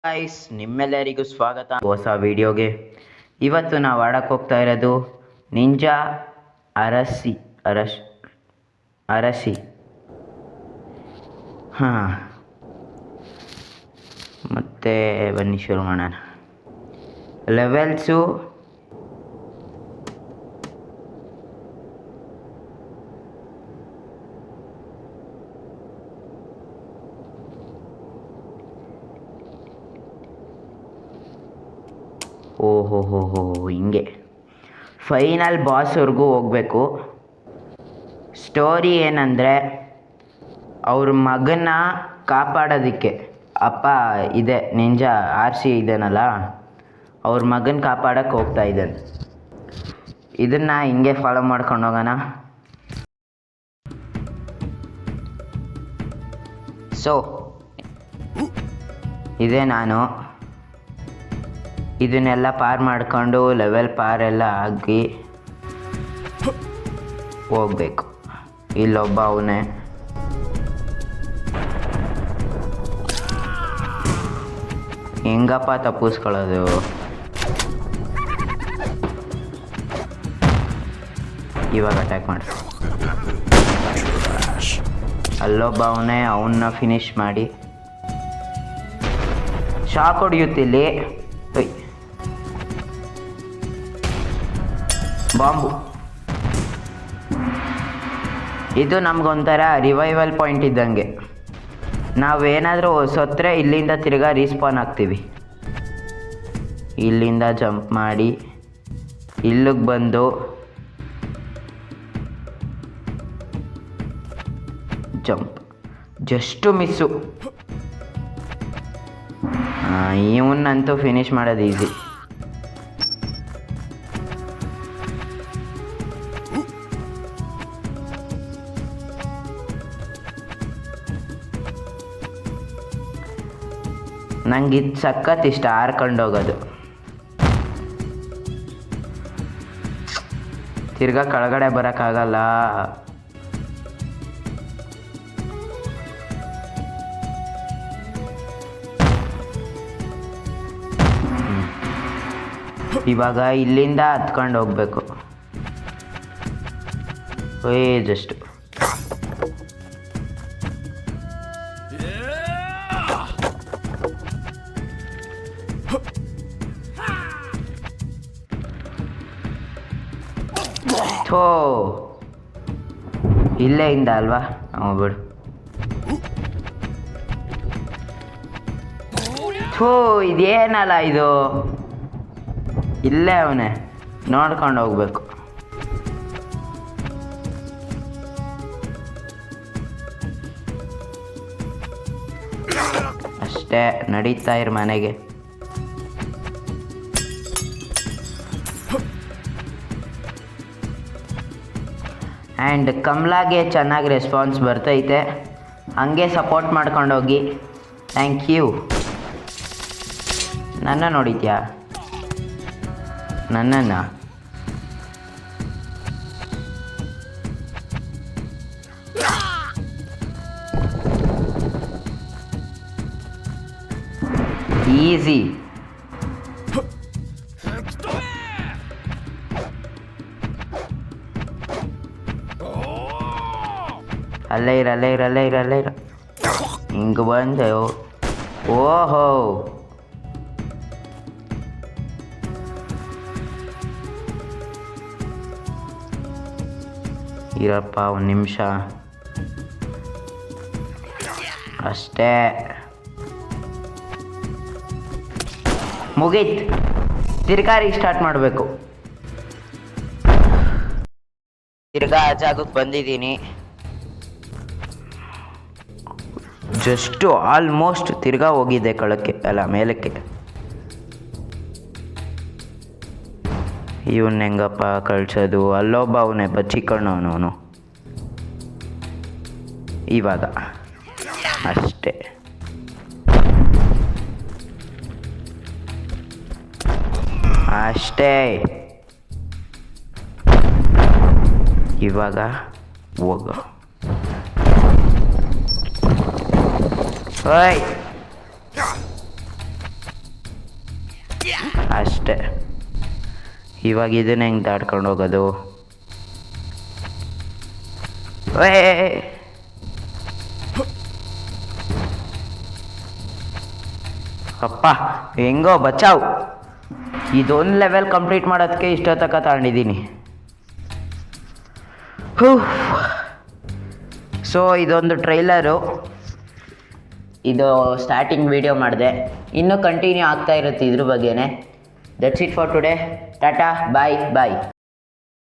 Guys, ನಿಮ್ಮೆಲ್ಲರಿಗೂ ಸ್ವಾಗತ ಹೊಸ ವಿಡಿಯೋಗೆ. ಇವತ್ತು ನಾವು ಆಡಕ್ಕೆ ಹೋಗ್ತಾ ಇರೋದು ನಿಂಜಾ ಅರಸಿ. ಹಾಂ, ಮತ್ತೆ ಬನ್ನಿ ಶುರು ಮಾಡೋಣ. ಲೆವೆಲ್ಸು ಓಹೋ ಹಿಂಗೆ ಫೈನಲ್ ಬಾಸ್ವರೆಗೂ ಹೋಗಬೇಕು. ಸ್ಟೋರಿ ಏನಂದರೆ, ಅವ್ರ ಮಗನ ಕಾಪಾಡೋದಕ್ಕೆ ಅಪ್ಪ ಇದೆ ನಿಂಜಾ ಆರ್ಸಿ ಇದ್ದಾನಲ್ಲ, ಅವ್ರ ಮಗನ ಕಾಪಾಡೋಕ್ಕೆ ಹೋಗ್ತಾ ಇದ್ದಾನೆ. ಇದನ್ನು ಹಿಂಗೆ ಫಾಲೋ ಮಾಡ್ಕೊಂಡು ಹೋಗೋಣ. ಸೊ ಇದೇ ನಾನು ಇದನ್ನೆಲ್ಲ ಪಾರ್ ಮಾಡಿಕೊಂಡು ಲೆವೆಲ್ ಪಾರೆಲ್ಲ ಆಗಿ ಹೋಗ್ಬೇಕು. ಇಲ್ಲೊಬ್ಬ ಅವನೇ, ಹೆಂಗಪ್ಪ ತಪ್ಪಿಸ್ಕೊಳ್ಳೋದು? ಇವಾಗ ಅಟ್ಯಾಕ್ ಮಾಡಿ. ಅಲ್ಲೊಬ್ಬ ಅವನೇ, ಅವನ್ನ ಫಿನಿಶ್ ಮಾಡಿ. ಶಾಕ್ ಹೊಡೆಯುತ್ತಿಲ್ಲಿ. ಬಾಂಬು. ಇದು ನಮಗೊಂಥರ ರಿವೈವಲ್ ಪಾಯಿಂಟ್ ಇದ್ದಂಗೆ. ನಾವೇನಾದರೂ ಸತ್ತರೆ ಇಲ್ಲಿಂದ ತಿರ್ಗಾ ರೀಸ್ಪಾನ್ ಆಗ್ತೀವಿ. ಇಲ್ಲಿಂದ ಜಂಪ್ ಮಾಡಿ ಇಲ್ಲಿಗೆ ಬಂದು ಜಂಪ್, ಜಸ್ಟು ಮಿಸ್ಸು. ಇವನ್ನಂತೂ ಫಿನಿಶ್ ಮಾಡೋದು ಈಸಿ. ನಂಗೆ ಇದು ಸಖತ್ ಇಷ್ಟ, ಹಾರ್ಕೊಂಡು ಹೋಗೋದು. ತಿರ್ಗಾ ಕೆಳಗಡೆ ಬರೋಕ್ಕಾಗಲ್ಲ. ಇವಾಗ ಇಲ್ಲಿಂದ ಹತ್ಕೊಂಡು ಹೋಗ್ಬೇಕು. ಜಸ್ಟ್ ಇಲ್ಲೇ ಇಂದ ಅಲ್ವಾ? ಬಿಡು. ಇದೇನಲ್ಲ ಇದು, ಇಲ್ಲೇ ಅವನೇ, ನೋಡ್ಕೊಂಡು ಹೋಗ್ಬೇಕು. ಅಷ್ಟೇ, ನಡೀತಾ ಇರು ಮನೆಗೆ. ಆ್ಯಂಡ್ ಕಮಲಾಗೆ ಚೆನ್ನಾಗಿ ರೆಸ್ಪಾನ್ಸ್ ಬರ್ತೈತೆ, ಹಾಗೆ ಸಪೋರ್ಟ್ ಮಾಡ್ಕೊಂಡೋಗಿ. Thank you. ನನ್ನ ನೋಡಿದ್ಯಾ? ನನ್ನನ್ನು ಈಸಿ. ಅಲ್ಲೇ ಇರ. ಹಿಂಗೆ ಬಂದೆ. ಓಹೋ, ಇರಪ್ಪ ಒಂದು ನಿಮಿಷ ಅಷ್ಟೇ. ಮುಗೀತು. ತಿರ್ಗಾ ರೀಸ್ಟಾರ್ಟ್ ಮಾಡಬೇಕು. ತಿರ್ಗಾ ಆ ಜಾಗಕ್ಕೆ ಬಂದಿದ್ದೀನಿ. ಜಸ್ಟು ಆಲ್ಮೋಸ್ಟ್ ತಿರ್ಗಾ ಹೋಗಿದ್ದೆ ಕೆಳಕ್ಕೆ, ಅಲ್ಲ ಮೇಲಕ್ಕೆ. ಇವನ್ನ ಹೆಂಗಪ್ಪ ಕಳ್ಸೋದು? ಅಲ್ಲೊಬ್ಬ ಅವನೇ ಬಚ್ಚಿಕೊಂಡವನು. ಇವಾಗ ಅಷ್ಟೇ. ಇವಾಗ ಹೋಗು. ಓಯ್ ಅಷ್ಟೇ. ಇವಾಗ ಇದನ್ನ ಹೆಂಗೆ ದಾಟ್ಕೊಂಡು ಹೋಗೋದು? ಅಪ್ಪ ಹೆಂಗೋ ಬಚಾವ್. ಇದೊಂದು ಲೆವೆಲ್ ಕಂಪ್ಲೀಟ್ ಮಾಡೋದಕ್ಕೆ ಇಷ್ಟೊತ್ತಕ ತಗೊಂಡಿದ್ದೀನಿ. ಸೊ ಇದೊಂದು ಟ್ರೈಲರು, ಇದು ಸ್ಟಾರ್ಟಿಂಗ್ ವಿಡಿಯೋ ಮಾಡಿದೆ, ಇನ್ನೂ ಕಂಟಿನ್ಯೂ ಆಗ್ತಾ ಇರುತ್ತೆ ಇದ್ರ ಬಗ್ಗೆನೇ. That's it for today. Tata, bye bye.